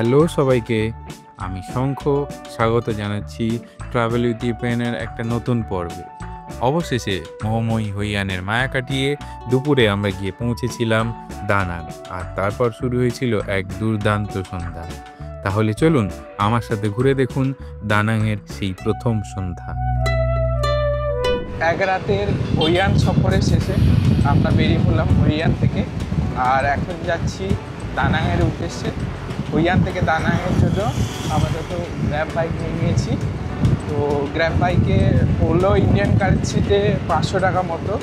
Hello সবাইকে, আমি শঙ্খ। স্বাগত জানাচ্ছি ট্রাভেল উইথ ইউপেনের একটা নতুন পর্বে। অবশেষে মোহময়ী হৈয়ানের মায়া কাটিয়ে দুপুরে আমরা গিয়ে পৌঁছেছিলাম দানাং, আর তারপর শুরু হয়েছিল এক দুর্দান্ত সন্ধ্যা। তাহলে চলুন আমার সাথে ঘুরে দেখুন দানাংয়ের সেই প্রথম সন্ধ্যা। এক রাতের হৈয়ান সফরের শেষে আমরা বেরিয়ে পড়লাম হৈয়ান থেকে, আর এখন যাচ্ছি দানাংয়ের উদ্দেশ্যে। হৈয়ান থেকে দানাংয়ের জন্য আপাতত গ্র্যাব বাইক নিয়ে নিয়েছি। তো গ্র্যাব বাইকে পড়লো ইন্ডিয়ান কারেন্সিতে 500 টাকা মতো,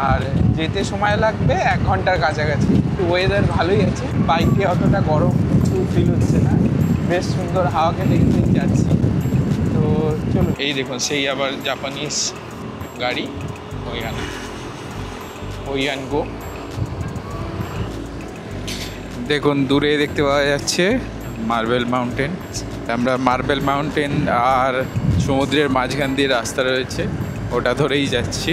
আর যেতে সময় লাগবে 1 ঘন্টার কাছাকাছি। তো ওয়েদার ভালোই আছে, বাইকে অতটা গরম কিছু ফিল হচ্ছে না, বেশ সুন্দর হাওয়া খেতে খেতে যাচ্ছি। তো চলো, এই দেখুন সেই আবার জাপানিজ গাড়ি হৈয়ান গো। দেখুন দূরে দেখতে পাওয়া যাচ্ছে মার্বেল মাউন্টেন। আমরা মার্বেল মাউন্টেন আর সমুদ্রের মাঝখান দিয়ে রাস্তা রয়েছে, ওটা ধরেই যাচ্ছি।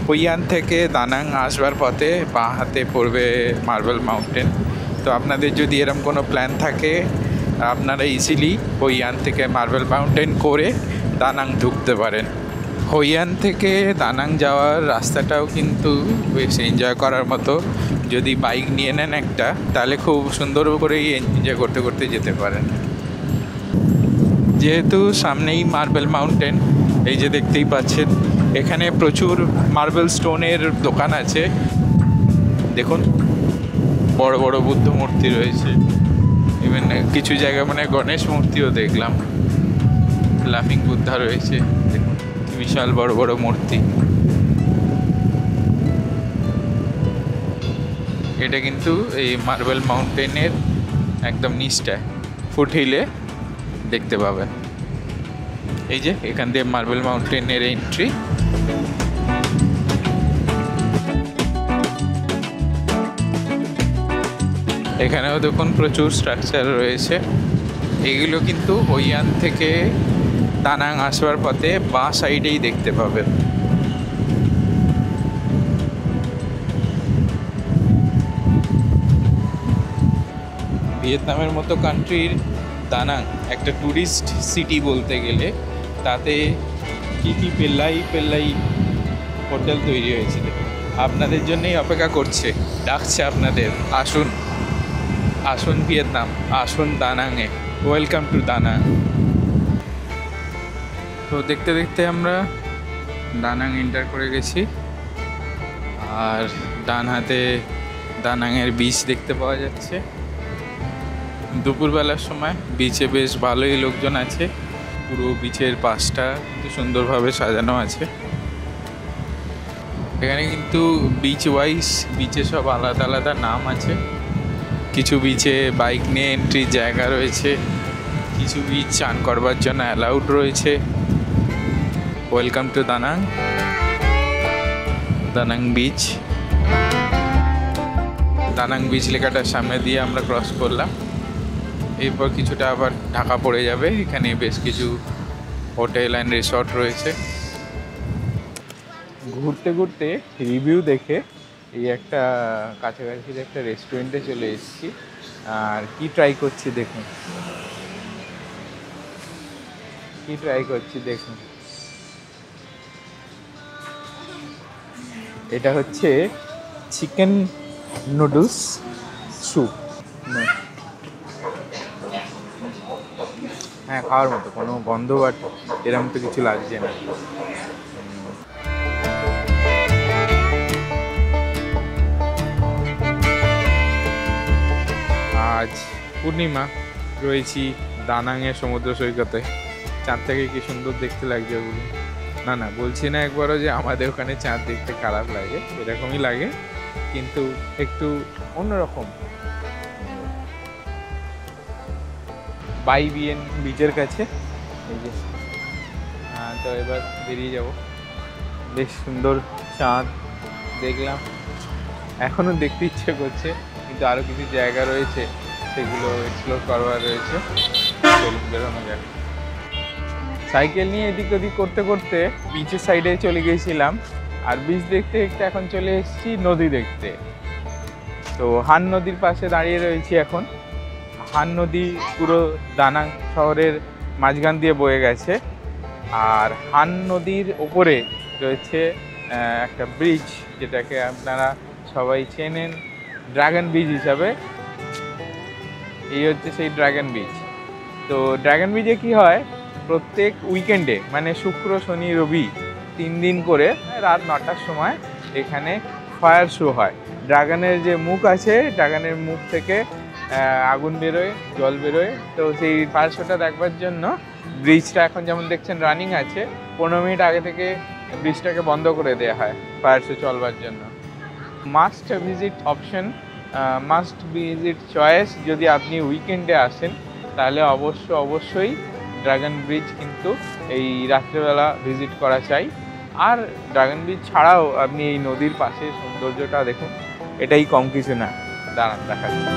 হৈয়ান থেকে দানাং আসবার পথে বাঁ হাতে পড়বে মার্বেল মাউন্টেন। তো আপনাদের যদি এরকম কোনো প্ল্যান থাকে, আপনারা ইজিলি হৈয়ান থেকে মার্বেল মাউন্টেন করে দানাং ঢুকতে পারেন। হৈয়ান থেকে দানাং যাওয়ার রাস্তাটাও কিন্তু বেশ এনজয় করার মতো। যদি বাইক নিয়ে নেন একটা, তাহলে খুব সুন্দর করেই এনজয় করতে করতে যেতে পারেন। যেহেতু সামনেই মার্বেল মাউন্টেন, এই যে দেখতেই পাচ্ছেন, এখানে প্রচুর মার্বেল স্টোনের দোকান আছে। দেখুন বড় বড় বুদ্ধ মূর্তি রয়েছে, ইভেন কিছু জায়গায় মানে গণেশ মূর্তিও দেখলাম। লাফিং বুদ্ধা রয়েছে, দেখুন বিশাল বড় বড় মূর্তি। এটা কিন্তু এই মার্বেল মাউন্টেনের একদম নিচটায় ফুটহিলে দেখতে পাবেন। এই যে এখান দিয়ে মার্বেল মাউন্টেনের এন্ট্রি। এখানেও দেখুন প্রচুর স্ট্রাকচার রয়েছে। এগুলো কিন্তু হৈয়ান থেকে দানাং আসবার পথে বাঁ সাইডেই দেখতে পাবেন। ভিয়েতনামের মতো কান্ট্রির দানাং একটা ট্যুরিস্ট সিটি বলতে গেলে, তাতে কী পেল্লাই হোটেল তৈরি হয়েছে। আপনাদের জন্যই অপেক্ষা করছে, ডাকছে আপনাদের, আসুন আসুন ভিয়েতনাম, আসুন দানাংয়ে, ওয়েলকাম টু দানাং। তো দেখতে দেখতে আমরা দানাং এন্টার করে গেছি, আর ডান হাতে দানাংয়ের বিচ দেখতে পাওয়া যাচ্ছে। দুপুরবেলার সময় বিচে বেশ ভালোই লোকজন আছে। পুরো বিচের পাশটা কিন্তু সুন্দরভাবে সাজানো আছে। এখানে কিন্তু বিচ ওয়াইজ বিচে সব আলাদা আলাদা নাম আছে। কিছু বিচে বাইক নিয়ে এন্ট্রির জায়গা রয়েছে, কিছু বিচ চান করবার জন্য অ্যালাউড রয়েছে। Welcome to Da Nang, Da Nang beach. Da Nang beach লেখাটার সামনে দিয়ে আমরা ক্রস করলাম। এরপর কিছুটা আবার ঢাকা পড়ে যাবে। এখানে বেশ কিছু হোটেল অ্যান্ড রিসর্ট রয়েছে। ঘুরতে ঘুরতে রিভিউ দেখে এই একটা কাছাকাছির একটা রেস্টুরেন্টে চলে এসেছি, আর কি ট্রাই করছি দেখুন, দেখুন। এটা হচ্ছে চিকেন নুডলস স্যুপ। হ্যাঁ, খাওয়ার মতো, কোনো গন্ধ বা এরকম তো কিছু লাগছে না। আজ পূর্ণিমা, রয়েছি দানাংয়ের সমুদ্র সৈকতে। চাঁদ থেকে কি সুন্দর দেখতে লাগছে ওগুলো। না বলছি না একবারও যে আমাদের ওখানে চাঁদ দেখতে খারাপ লাগে, এরকমই লাগে, কিন্তু একটু অন্যরকম। বাই বিএন বিচের কাছে, এই যে। তো এবার বেরিয়ে যাব। বেশ সুন্দর চাঁদ দেখলাম, এখনও দেখতে ইচ্ছে করছে, কিন্তু আরও কিছু জায়গা রয়েছে, সেগুলো এক্সপ্লোর করবার রয়েছে। চলুন বেরোনো যাক। সাইকেল নিয়ে এদিক ওদিক করতে করতে বিচের সাইডে চলে গিয়েছিলাম, আর বিচ দেখতে দেখতে এখন চলে এসেছি নদী দেখতে। তো হান নদীর পাশে দাঁড়িয়ে রয়েছি এখন। হান নদী পুরো দানাং শহরের মাঝখান দিয়ে বয়ে গেছে। আর হান নদীর ওপরে রয়েছে একটা ব্রিজ, যেটাকে আপনারা সবাই চেনেন ড্রাগন ব্রিজ হিসাবে। এই হচ্ছে সেই ড্রাগন ব্রিজ। তো ড্রাগন ব্রিজে কি হয়, প্রত্যেক উইকেন্ডে মানে শুক্র শনি রবি 3 দিন করে রাত 9টার সময় এখানে ফায়ার শো হয়। ড্রাগনের যে মুখ আছে, ড্রাগনের মুখ থেকে আগুন বেরোয়, জল বেরোয়। তো সেই ফায়ার শোটা দেখবার জন্য ব্রিজটা এখন যেমন দেখছেন রানিং আছে, 15 মিনিট আগে থেকে ব্রিজটাকে বন্ধ করে দেওয়া হয় ফায়ার শো চলবার জন্য। Must visit option, must visit choice. যদি আপনি উইকেন্ডে আসেন তাহলে অবশ্যই ড্রাগন ব্রিজ কিন্তু এই রাত্রেবেলা ভিজিট করা চাই। আর ড্রাগন ব্রিজ ছাড়াও আপনি এই নদীর পাশে সৌন্দর্যটা দেখুন, এটাই কম কিছু না। দাঁড়ান দেখাচ্ছি।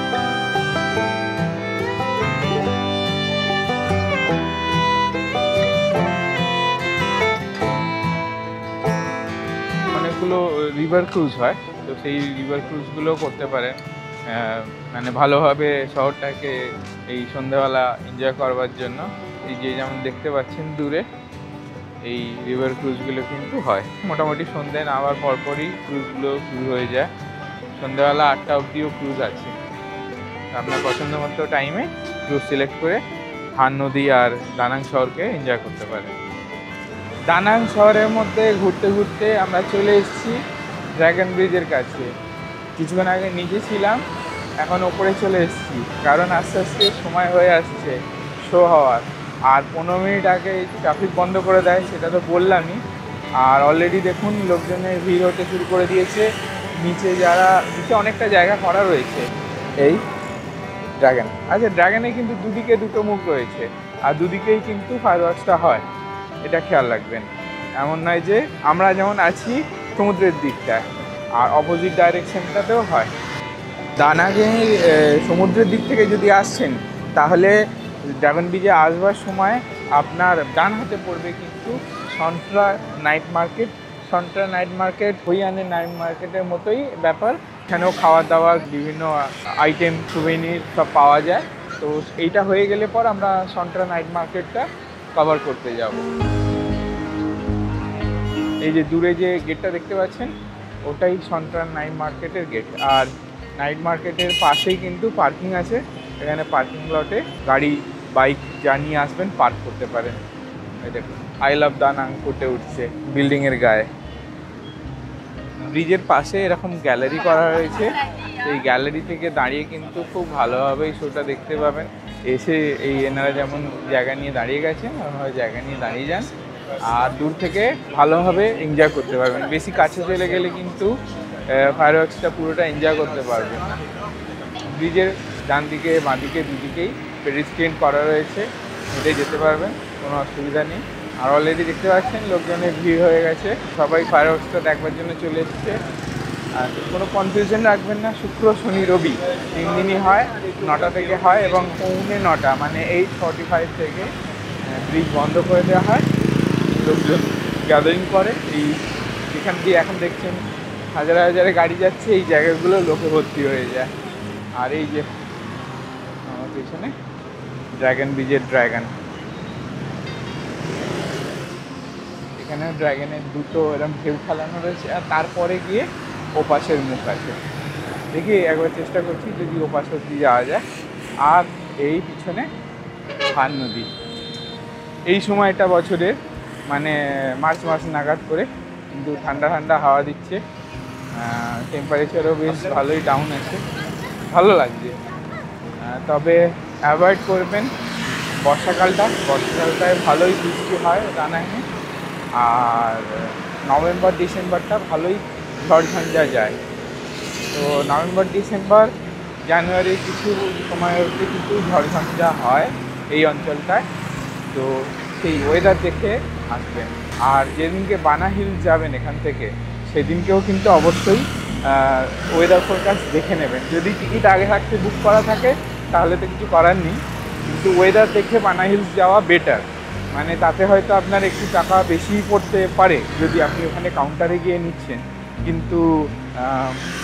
অনেকগুলো রিভার ক্রুজ হয়, তো সেই রিভার ক্রুজগুলো করতে পারেন মানে ভালোভাবে শহরটাকে এই সন্ধ্যাবেলা এনজয় করবার জন্য। এই যে যেমন দেখতে পাচ্ছেন দূরে এই রিভার ক্রুজগুলো কিন্তু হয় মোটামুটি সন্ধ্যে নামার পরপরই ক্রুজগুলো শুরু হয়ে যায়। সন্ধ্যাবেলা 8টা অবধিও ক্রুজ আছে। আপনার পছন্দ মতো টাইমে ক্রুজ সিলেক্ট করে হান নদী আর দানাং শহরকে এনজয় করতে পারেন। দানাং শহরের মধ্যে ঘুরতে ঘুরতে আমরা চলে এসেছি ড্রাগন ব্রিজের কাছে। কিছুক্ষণ আগে নিচে ছিলাম, এখন ওপরে চলে এসেছি, কারণ আস্তে আস্তে সময় হয়ে আসছে শো হওয়ার। আর 15 মিনিট আগে ট্রাফিক বন্ধ করে দেয়, সেটা তো বললামই। আর অলরেডি দেখুন লোকজনের ভিড় হতে শুরু করে দিয়েছে। নিচে অনেকটা জায়গা করা রয়েছে এই ড্রাগন। আচ্ছা, ড্রাগনে কিন্তু দুদিকে দুটো মুখ রয়েছে, আর দুদিকেই কিন্তু ফায়ারওয়ার্কসটা হয়, এটা খেয়াল রাখবেন। এমন নয় যে আমরা যেমন আছি সমুদ্রের দিকটায়, আর অপোজিট ডাইরেকশনটাতেও হয়। দানাংয়ের সমুদ্রের দিক থেকে যদি আসছেন তাহলে ড্রাগন ব্রিজে আসবার সময় আপনার ডান হাতে পড়বে কিন্তু Son Tra night market. Son Tra night market হইয়ানের নাইট মার্কেটের মতোই ব্যাপার। এখানেও খাওয়া দাওয়া বিভিন্ন আইটেম সুভেনির সব পাওয়া যায়। তো এইটা হয়ে গেলে পর আমরা সন্ট্রা নাইট মার্কেটটা কভার করতে যাব। এই যে দূরে যে গেটটা দেখতে পাচ্ছেন ওটাই সন্ট্রা নাইট মার্কেটের গেট। আর নাইট মার্কেটের পাশেই কিন্তু পার্কিং আছে, এখানে পার্কিং লটে গাড়ি বাইক যা নিয়ে আসবেন পার্ক করতে পারেন। এই দেখুন আই লাভ দানাং ফুটে উঠছে বিল্ডিংয়ের গায়ে। ব্রিজের পাশে এরকম গ্যালারি করা হয়েছে, এই গ্যালারি থেকে দাঁড়িয়ে কিন্তু খুব ভালোভাবে এই শোটা দেখতে পাবেন। এসে এনারা যেমন জায়গা নিয়ে দাঁড়িয়ে গেছেন ওইভাবে জায়গা নিয়ে দাঁড়িয়ে যান, আর দূর থেকে ভালোভাবে এনজয় করতে পারবেন। বেশি কাছে চলে গেলে কিন্তু ফায়ারওয়ার্কসটা পুরোটা এনজয় করতে পারবেন না। ব্রিজের ডান দিকে বাঁ দিকে দুদিকেই পেডেস্ট্রিয়ান করা রয়েছে, হেঁটে যেতে পারবেন, কোনো অসুবিধা নেই। আর অলরেডি দেখতে পাচ্ছেন লোকজনের ভিড় হয়ে গেছে, সবাই ফায়ারওয়ার্কসটা দেখবার জন্য চলে এসছে। আর কোনো কনফিউশন রাখবেন না, শুক্র শনি রবি 3 দিনই হয়, 9টা থেকে হয় এবং 9:45 মানে 8:45 থেকে ব্রিজ বন্ধ করে দেওয়া হয়। লোকজন গ্যাদারিং করে এই যেখান দিয়ে এখন দেখছেন হাজারে হাজারে গাড়ি যাচ্ছে, এই জায়গাগুলো লোকে ভর্তি হয়ে যায়। আর এই যে আমার পেছনে ড্রাগন ব্রিজের ড্রাগন, এখানে ড্রাগনের দুটো এরকম ঢেউ খেলানো রয়েছে, আর তারপরে গিয়ে ওপাশের মুখ আছে। দেখি একবার চেষ্টা করছি যদি ওপাশ অব্দি যাওয়া যায়। আর এই পিছনে হান নদী। এই সময়টা বছরের মানে মার্চ মাস নাগাদ করে কিন্তু ঠান্ডা ঠান্ডা হাওয়া দিচ্ছে, টেম্পারেচারও বেশ ভালোই ডাউন আছে, ভালো লাগছে। তবে অ্যাভয়েড করবেন বর্ষাকালটায় ভালোই বৃষ্টি হয় দানাংয়ে। আর নভেম্বর ডিসেম্বরটা ভালোই ঝড়ঝঞ্ঝা যায়। তো নভেম্বর ডিসেম্বর জানুয়ারি কিছু সময় অবধি কিন্তু ঝড়ঝঞ্ঝা হয় এই অঞ্চলটায়। তো সেই ওয়েদার দেখে আসবেন। আর যেদিনকে বানা হিলস যাবেন এখান থেকে সেদিনকেও কিন্তু অবশ্যই ওয়েদার ফোরকাস্ট দেখে নেবেন। যদি টিকিট আগে থাকতে বুক করা থাকে তাহলে তো কিছু করার নেই, কিন্তু ওয়েদার দেখে বানা হিলস যাওয়া বেটার। মানে তাতে হয়তো আপনার একটু টাকা বেশি পড়তে পারে যদি আপনি ওখানে কাউন্টারে গিয়ে নিচ্ছেন, কিন্তু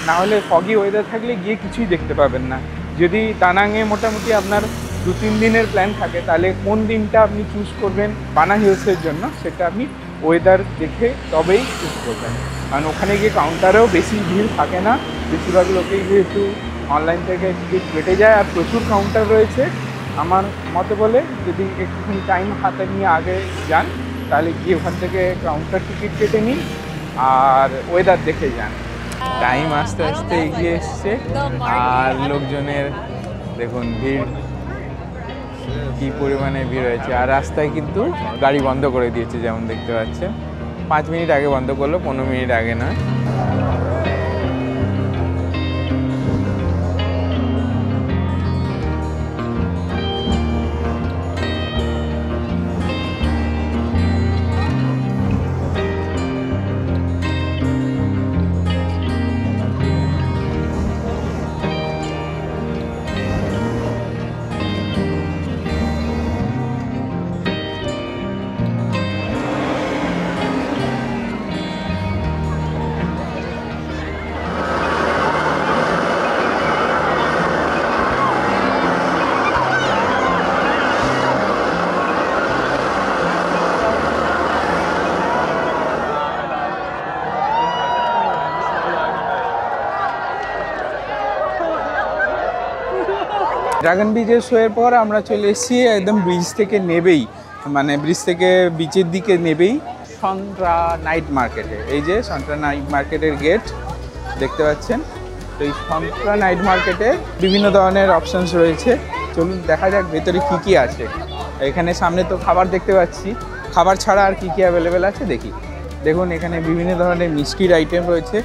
না হলে ফগি ওয়েদার থাকলে গিয়ে কিছুই দেখতে পাবেন না। যদি দানাংয়ে মোটামুটি আপনার 2-3 দিনের প্ল্যান থাকে, তাহলে কোন দিনটা আপনি চুজ করবেন বানা হিলসের জন্য সেটা আপনি ওয়েদার দেখে তবেই চুজ করবেন। কারণ ওখানে গিয়ে কাউন্টারেও বেশি ভিড় থাকে না, বেশিরভাগ লোকেই যেহেতু অনলাইন থেকে টিকিট কেটে যায় আর প্রচুর কাউন্টার রয়েছে। আমার মতে বলে যদি একটুখানি টাইম হাতে নিয়ে আগে যান তাহলে গিয়ে ওখান থেকে কাউন্টার টিকিট কেটে নিন আর ওয়েদার দেখে যান। টাইম আস্তে আস্তে এগিয়ে এসছে আর লোকজনের দেখুন ভিড় কী পরিমাণে ভিড় হয়েছে। আর রাস্তায় কিন্তু গাড়ি বন্ধ করে দিয়েছে, যেমন দেখতে পাচ্ছেন 5 মিনিট আগে বন্ধ করলো, 15 মিনিট আগে নয়। ড্রাগন ব্রিজের শোয়ের পর আমরা চলে এসেছি একদম ব্রিজ থেকে নেবেই, মানে ব্রিজ থেকে বিচের দিকে নেবেই সন্ট্রা নাইট মার্কেটে। এই যে সন্ট্রা নাইট মার্কেটের গেট দেখতে পাচ্ছেন। তো এই সন্ট্রা নাইট মার্কেটে বিভিন্ন ধরনের অপশানস রয়েছে, চলুন দেখা যাক ভেতরে কী কী আছে। এখানে সামনে তো খাবার দেখতে পাচ্ছি, খাবার ছাড়া আর কী কী অ্যাভেলেবেল আছে দেখি। দেখুন এখানে বিভিন্ন ধরনের মিষ্টির আইটেম রয়েছে,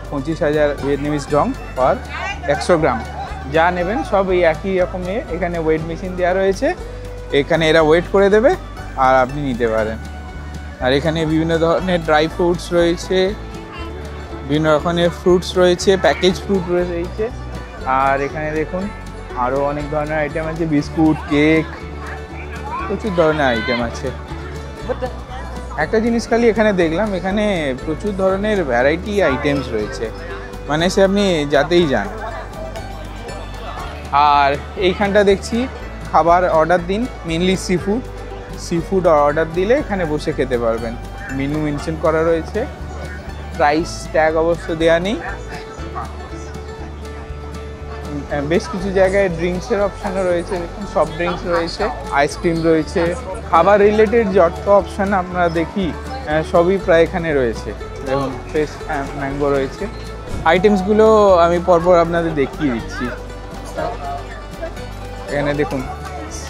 25,000 ভিয়েতনামিজ ডং পার 100 গ্রাম। যা নেবেন সব এই একই রকমের। এখানে ওয়েট মেশিন দেওয়া রয়েছে, এখানে এরা ওয়েট করে দেবে আর আপনি নিতে পারেন। আর এখানে বিভিন্ন ধরনের ড্রাই ফ্রুটস রয়েছে, বিভিন্ন রকমের ফ্রুটস রয়েছে, প্যাকেজ ফ্রুট রয়েছে। আর এখানে দেখুন আরও অনেক ধরনের আইটেম আছে, বিস্কুট, কেক, প্রচুর ধরনের আইটেম আছে। একটা জিনিস খালি এখানে দেখলাম, এখানে প্রচুর ধরনের ভ্যারাইটি আইটেমস রয়েছে, মানে সে আপনি যাতেই যান। আর এইখানটা দেখছি খাবার অর্ডার দিন, মেনলি সি ফুড অর্ডার দিলে এখানে বসে খেতে পারবেন। মেনু মেনশন করা রয়েছে, প্রাইস ট্যাগ অবশ্য দেওয়া নেই। বেশ কিছু জায়গায় ড্রিঙ্কসের অপশানও রয়েছে, দেখুন সফট ড্রিঙ্কস রয়েছে, আইসক্রিম রয়েছে, খাবার রিলেটেড যত অপশান আমরা দেখি সবই প্রায় এখানে রয়েছে। দেখুন ফ্রেশ ম্যাঙ্গো রয়েছে। আইটেমসগুলো আমি পরপর আপনাদের দেখিয়ে দিচ্ছি। এখানে দেখুন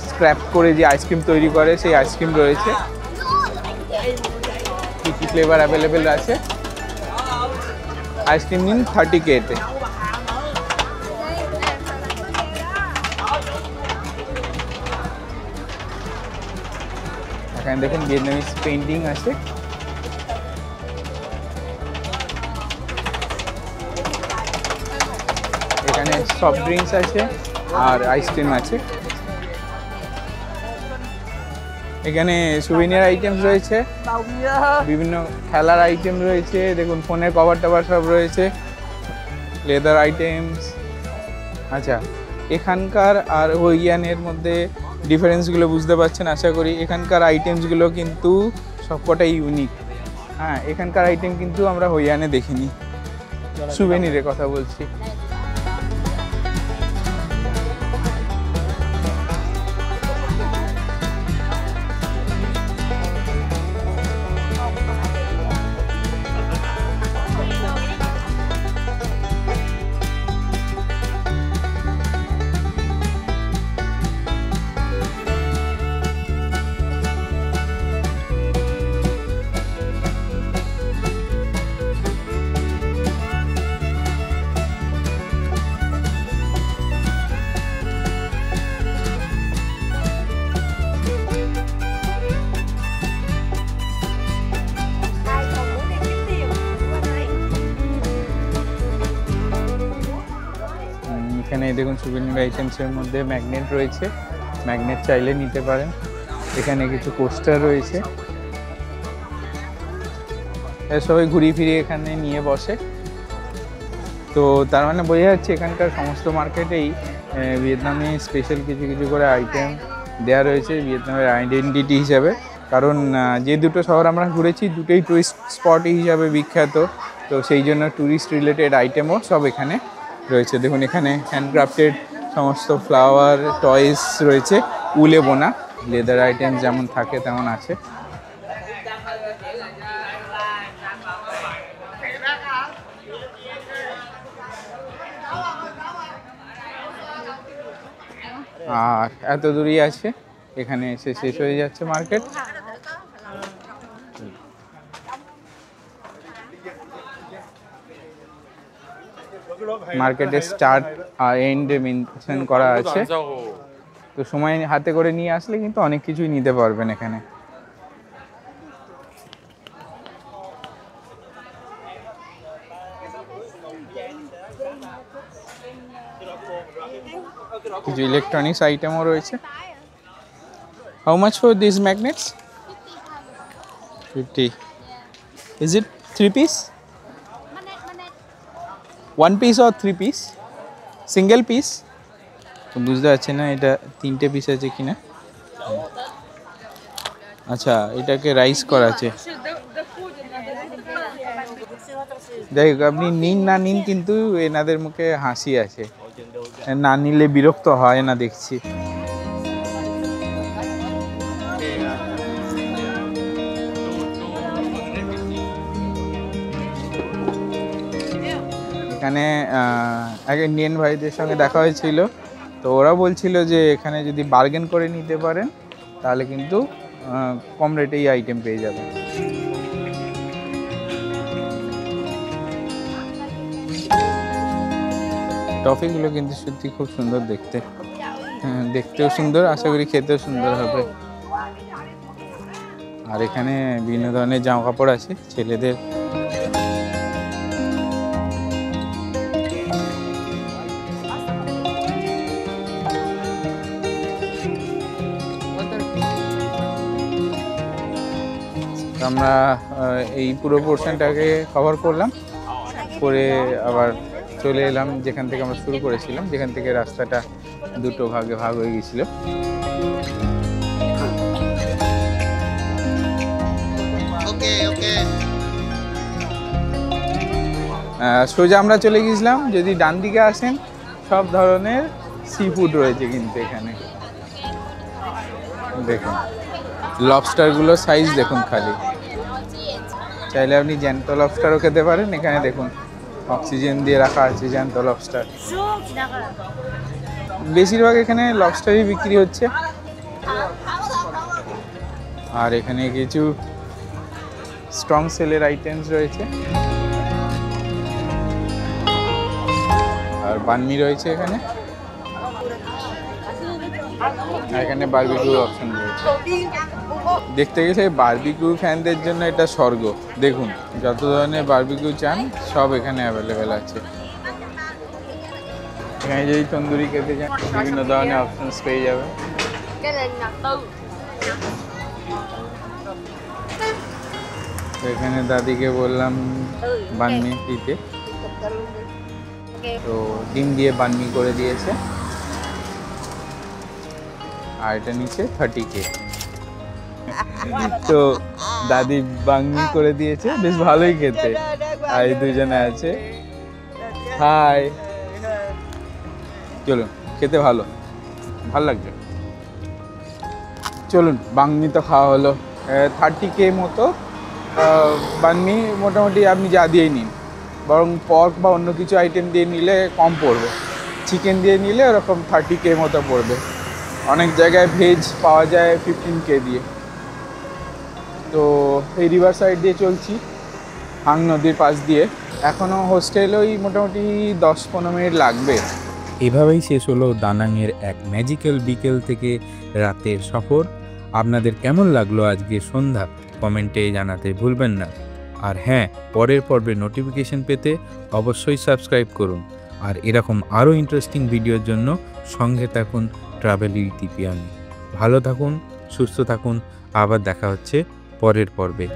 স্ক্র্যাপ করে যে আইসক্রিম তৈরি করে সেই আইসক্রিম রয়েছে, কী কী ফ্লেভার অ্যাভেলেবেল আছে। আইসক্রিম নিন 30K-তে। এখানে দেখুন ভিয়েতনামিজ পেন্টিং আছে। এখানে সফট ড্রিঙ্কস আছে আর আইসক্রিম আছে। এখানে সুভিনিয়ার আইটেমস রয়েছে, বিভিন্ন খেলার আইটেম রয়েছে, দেখুন ফোনের কভার টভার সব রয়েছে, লেদার আইটেমস। আচ্ছা, এখানকার আর হোয়াইয়ানের মধ্যে ডিফারেন্সগুলো বুঝতে পারছেন আশা করি। এখানকার আইটেমসগুলো কিন্তু সবকটাই ইউনিক। হ্যাঁ, এখানকার আইটেম কিন্তু আমরা হোয়াইয়ানে দেখিনি, সুভেনিরের কথা বলছি। এখানে দেখুন সুভিনির আইটেমসের মধ্যে ম্যাগনেট রয়েছে, ম্যাগনেট চাইলে নিতে পারেন। এখানে কিছু পোস্টার রয়েছে, সবাই ঘুরিয়ে ফিরিয়ে এখানে নিয়ে বসে। তো তার মানে বোঝা যাচ্ছে এখানকার সমস্ত মার্কেটেই ভিয়েতনামে স্পেশাল কিছু কিছু করে আইটেম দেওয়া রয়েছে ভিয়েতনামের আইডেন্টিটি হিসাবে, কারণ যে দুটো শহর আমরা ঘুরেছি দুটোই টুরিস্ট স্পট হিসাবে বিখ্যাত, তো সেই জন্য ট্যুরিস্ট রিলেটেড আইটেমও সব এখানে রয়েছে। দেখুন এখানে হ্যান্ডক্রাফটেড সমস্ত ফ্লাওয়ার টয়েস রয়েছে, উলে বোনা লেদার আইটেম যেমন থাকে তেমন আছে। আর এত দূরই আছে, এখানে এসে শেষ হয়ে যাচ্ছে মার্কেট। মার্কেটের স্টার্ট আর এন্ড মেনশন করা আছে, তো সময় হাতে করে নিয়ে আসলে কিন্তু অনেক কিছুই নিতে পারবেন এখানে। কিছু ইলেকট্রনিক্স আইটেমও রয়েছে। How much for this magnets? 50. Is it 3 piece? 1 piece or 3 piece? Single piece? বুঝতে পারছি না এটা 3টে পিস আছে কিনা। আচ্ছা, এটাকে রাইস করা আছে। যাই হোক, আপনি নিন না নিন কিন্তু এনাদের মুখে হাসি আছে, না নিলে বিরক্ত হয় না দেখছি। এখানে এক ইন্ডিয়ান ভাইদের সঙ্গে দেখা হয়েছিল, তো ওরা বলছিল যে এখানে যদি বার্গেন করে নিতে পারেন তাহলে কিন্তু কম রেটেই আইটেম পেয়ে যাবেন। টফিগুলো কিন্তু সত্যি খুব সুন্দর দেখতে, দেখতেও সুন্দর, আশা করি খেতেও সুন্দর হবে। আর এখানে বিভিন্ন ধরনের জামা কাপড় আছে ছেলেদের। আমরা এই পুরো পোর্শনটাকে কভার করলাম, করে আবার চলে এলাম যেখান থেকে আমরা শুরু করেছিলাম, যেখান থেকে রাস্তাটা দুটো ভাগে ভাগ হয়ে গেছিল। সোজা আমরা চলে গেছিলাম, যদি ডান দিকে আসেন সব ধরনের সি ফুড রয়েছে কিন্তু এখানে। দেখুন লবস্টারগুলোর সাইজ দেখুন, খালি চাইলে আপনি জ্যান্ত লবস্টারও খেতে পারেন। এখানে দেখুন অক্সিজেন দিয়ে রাখা আছে জ্যান্ত লবস্টার। বেশিরভাগ এখানে লবস্টারই বিক্রি হচ্ছে। আর এখানে কিছু স্ট্রং সেলের আইটেমস রয়েছে, আর বানমি রয়েছে এখানে। এখানে বারবিকিউ অপশন রয়েছে। দেখতে গেলে বারবিকিউ ফ্যানদের জন্য এটা স্বর্গ। দেখুন যত ধরনের বারবিকিউ চান সব এখানে অ্যাভেলেবেল আছে। এখানে যদি তন্দুরি খেতে চান বিভিন্ন ধরনের অপশনস পেয়ে যাবেন। এখানে দাদিকে বললাম বানমি দিতে, তো ডিম দিয়ে বানমি করে দিয়েছে। আর এটা নিচে 30K। তো দাদি বাংমি করে দিয়েছে, বেশ ভালোই খেতে। আর এই দুজনে আছে, হাই। চলুন, খেতে ভালো লাগছে। চলুন, বাংমি তো খাওয়া হলো। 30K মতো বানমি মোটামুটি আপনি যা দিয়ে নিন, বরং পর্ক বা অন্য কিছু আইটেম দিয়ে নিলে কম পড়বে। চিকেন দিয়ে নিলে ওরকম 30K মতো পড়বে। অনেক জায়গায় ভেজ পাওয়া যায় 15K দিয়ে। তো এই রিভার সাইড দিয়ে চলছি, হাং নদীর পাশ দিয়ে। এখনও হোস্টেলে ওই মোটামুটি 10-15 মিনিট লাগবে। এভাবেই শেষ হলো দানাংয়ের এক ম্যাজিক্যাল বিকেল থেকে রাতের সফর। আপনাদের কেমন লাগলো আজকে সন্ধ্যা কমেন্টে জানাতে ভুলবেন না। আর হ্যাঁ, পরের পর্বের নোটিফিকেশন পেতে অবশ্যই সাবস্ক্রাইব করুন। আর এরকম আরও ইন্টারেস্টিং ভিডিওর জন্য সঙ্গে থাকুন ট্রাভেল উইথ ইপিয়ামি। ভালো থাকুন, সুস্থ থাকুন, আবার দেখা হচ্ছে পরের পর্বে।